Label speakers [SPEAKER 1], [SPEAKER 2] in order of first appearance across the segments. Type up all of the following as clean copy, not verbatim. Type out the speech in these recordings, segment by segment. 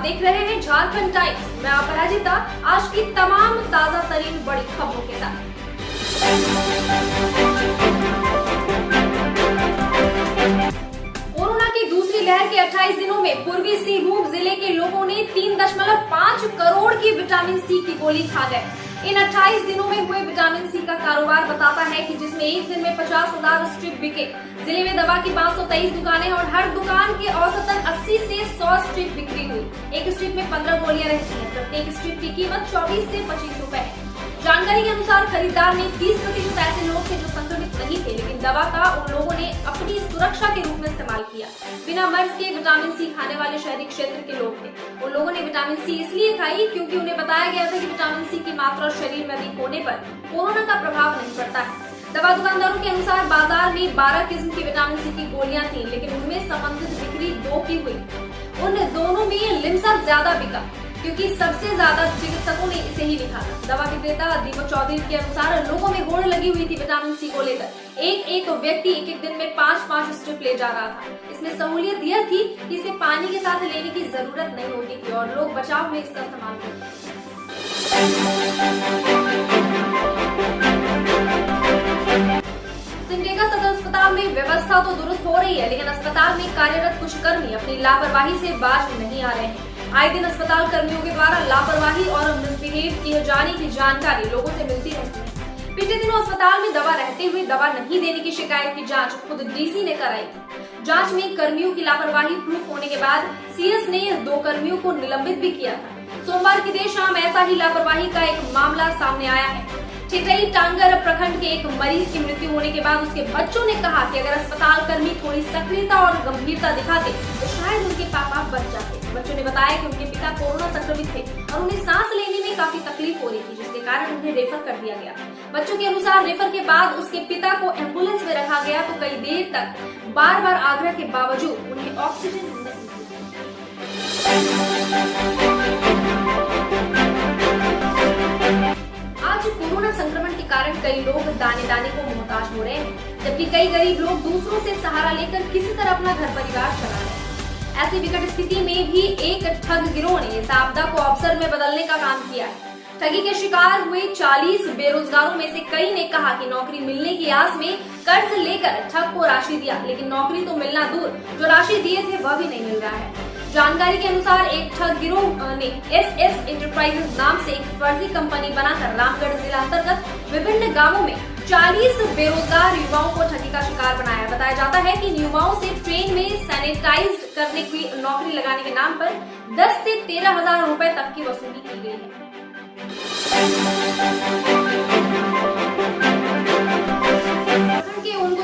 [SPEAKER 1] देख रहे हैं झारखंड टाइम्स। मैं अपराजिता, आज की तमाम ताजा तरीन बड़ी खबरों के साथ। कोरोना की दूसरी लहर के 28 दिनों में पूर्वी सिंहभूम जिले के लोगों ने 3.5 करोड़ की विटामिन सी की गोली खा गए। इन 28 दिनों में हुए विटामिन सी का कारोबार बताता है कि जिसमें एक दिन में 50,000 स्ट्रिप बिके। जिले में दवा की 523 दुकानें और हर दुकान के औसतन 80 से 100 स्ट्रिप बिक्री हुई। एक स्ट्रिप में 15 गोलियां रहती हैं। प्रत्येक स्ट्रिप की कीमत 24 से 25 रुपए है। जानकारी के अनुसार खरीदार में 30% ऐसे लोग थे जो संक्रमित नहीं थे, लेकिन दवा का उन लोगों ने अपनी सुरक्षा के रूप में इस्तेमाल किया। बिना मर्ज के विटामिन सी खाने वाले शहरी क्षेत्र के लोग थे। उन लोगों ने विटामिन सी इसलिए खाई क्योंकि उन्हें बताया गया था कि विटामिन सी की मात्रा शरीर में अधिक होने पर कोरोना का प्रभाव नहीं पड़ता है। दवा दुकानदारों के अनुसार बाजार में 12 किस्म की विटामिन सी की गोलियां थी, लेकिन उनमें संबंधित बिक्री 2 की हुई। उन दोनों में लिम्सा ज्यादा बिका क्योंकि सबसे ज्यादा चिकित्सकों ने इसे ही लिखा था। दवा विक्रेता दीपक चौधरी के अनुसार लोगों में होड़ लगी हुई थी विटामिन सी को लेकर। एक व्यक्ति एक दिन में 5 स्ट्रिप ले जा रहा था। इसमें सहूलियत यह थी कि इसे पानी के साथ लेने की जरूरत नहीं होती थी और लोग बचाव में इसका इस्तेमाल करते। सिमडेगा सदर अस्पताल में व्यवस्था तो दुरुस्त हो रही है, लेकिन अस्पताल में कार्यरत कुछ कर्मी अपनी लापरवाही से बाज नहीं आ रहे हैं। आए दिन अस्पताल कर्मियों के द्वारा लापरवाही और मिसबिहेव किए जाने की जानकारी लोगों से मिलती रहती है। पिछले दिनों अस्पताल में दवा रहते हुए दवा नहीं देने की शिकायत की जांच खुद डीसी ने कराई थी। जांच में कर्मियों की लापरवाही प्रूफ होने के बाद सीएस ने 2 कर्मियों को निलंबित भी किया था। सोमवार की देर शाम ऐसा ही लापरवाही का एक मामला सामने आया है। ठेकई टांगर प्रखंड के एक मरीज की मृत्यु होने के बाद उसके बच्चों ने कहा कि अगर अस्पताल कर्मी थोड़ी सक्रियता और गंभीरता दिखाते तो शायद उनके पापा बच जाते। बच्चों ने बताया कि उनके पिता कोरोना संक्रमित थे और उन्हें सांस लेने में काफी तकलीफ हो रही थी, जिसके कारण उन्हें रेफर कर दिया गया। बच्चों के अनुसार रेफर के बाद उसके पिता को एम्बुलेंस में रखा गया तो कई देर तक बार आग्रह के बावजूद उन्हें ऑक्सीजन नहीं कोरोना संक्रमण के कारण कई लोग दाने दाने को मोहताज हो रहे हैं, जबकि कई गरीब लोग दूसरों से सहारा लेकर किसी तरह अपना घर परिवार चला रहे हैं। ऐसी विकट स्थिति में भी एक ठग गिरोह ने इस आपदा को अवसर में बदलने का काम किया है। ठगी के शिकार हुए 40 बेरोजगारों में से कई ने कहा कि नौकरी मिलने की आस में कर्ज लेकर ठग को राशि दिया, लेकिन नौकरी तो मिलना दूर, जो राशि दिए थे वह भी नहीं मिल रहा है। जानकारी के अनुसार एक ठग गिरोह ने एसएस एंटरप्राइजेज नाम से एक फर्जी कंपनी बनाकर रामगढ़ जिला अंतर्गत विभिन्न गांवों में 40 बेरोजगार युवाओं को ठगी का शिकार बनाया। बताया जाता है कि इन युवाओं से ट्रेन में सैनिटाइज करने की नौकरी लगाने के नाम पर 10 से 13,000 रुपए तक की वसूली की गई है।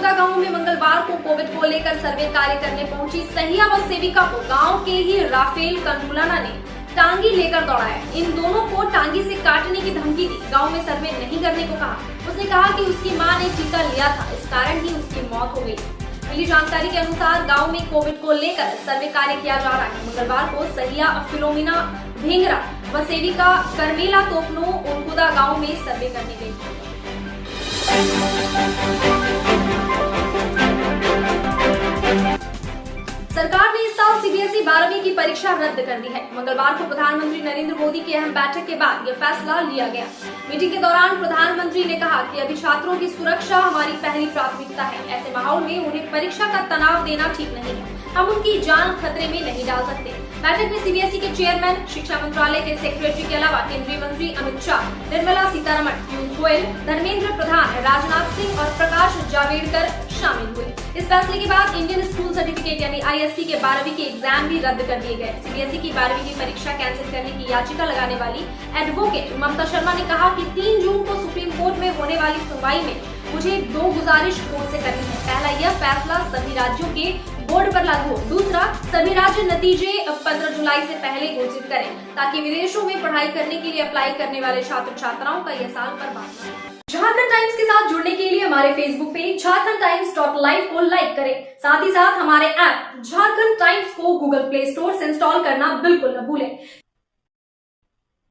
[SPEAKER 1] गांव में मंगलवार को कोविड को लेकर सर्वे कार्य करने पहुंची सहिया व सेविका को गांव के ही राफेल कंडुलाना ने टांगी लेकर दौड़ाया। इन दोनों को टांगी से काटने की धमकी दी। गांव में सर्वे नहीं करने को कहा। उसने कहा कि उसकी मां ने टीका लिया था, इस कारण ही उसकी मौत हो गई। मिली जानकारी के अनुसार गांव में कोविड को लेकर सर्वे कार्य किया जा रहा है। मंगलवार को सहिया फिलोमिना भेंगरा व सेविका करमेला तोपनो उनकुदा गाँव में सर्वे करने गयी। सरकार ने इस साल सीबीएसई 12वीं की परीक्षा रद्द कर दी है। मंगलवार को प्रधानमंत्री नरेंद्र मोदी की अहम बैठक के बाद यह फैसला लिया गया। मीटिंग के दौरान प्रधानमंत्री ने कहा कि अभी छात्रों की सुरक्षा हमारी पहली प्राथमिकता है। ऐसे माहौल में उन्हें परीक्षा का तनाव देना ठीक नहीं है। हम उनकी जान खतरे में नहीं डाल सकते। बैठक में सीबीएसई के चेयरमैन, शिक्षा मंत्रालय के सेक्रेटरी के अलावा केंद्रीय मंत्री अमित शाह, निर्मला सीतारमण, पीयूष गोयल, धर्मेंद्र प्रधान, राजनाथ सिंह और प्रकाश जावड़ेकर शामिल हुए। इस फैसले के बाद इंडियन स्कूल सर्टिफिकेट यानी आईएससी के 12वीं के एग्जाम भी रद्द कर दिए गए। सीबीएसई की 12वीं की परीक्षा कैंसिल करने की याचिका लगाने वाली एडवोकेट ममता शर्मा ने कहा कि 3 जून को सुप्रीम कोर्ट में होने वाली सुनवाई में मुझे 2 गुजारिश कोर्ट से करनी है। पहला, यह फैसला सभी राज्यों के बोर्ड पर लागू हो। दूसरा, सभी राज्य नतीजे 15 जुलाई से पहले घोषित करें ताकि विदेशों में पढ़ाई करने के लिए अप्लाई करने वाले छात्र छात्राओं का यह साल बर्बाद न हो। झारखंड टाइम्स के साथ जुड़ने के लिए हमारे फेसबुक पेज झारखंड-टाइम्स.live को लाइक करें। साथ ही साथ हमारे ऐप झारखंड टाइम्स को गूगल प्ले स्टोर से इंस्टॉल करना बिल्कुल न भूलें।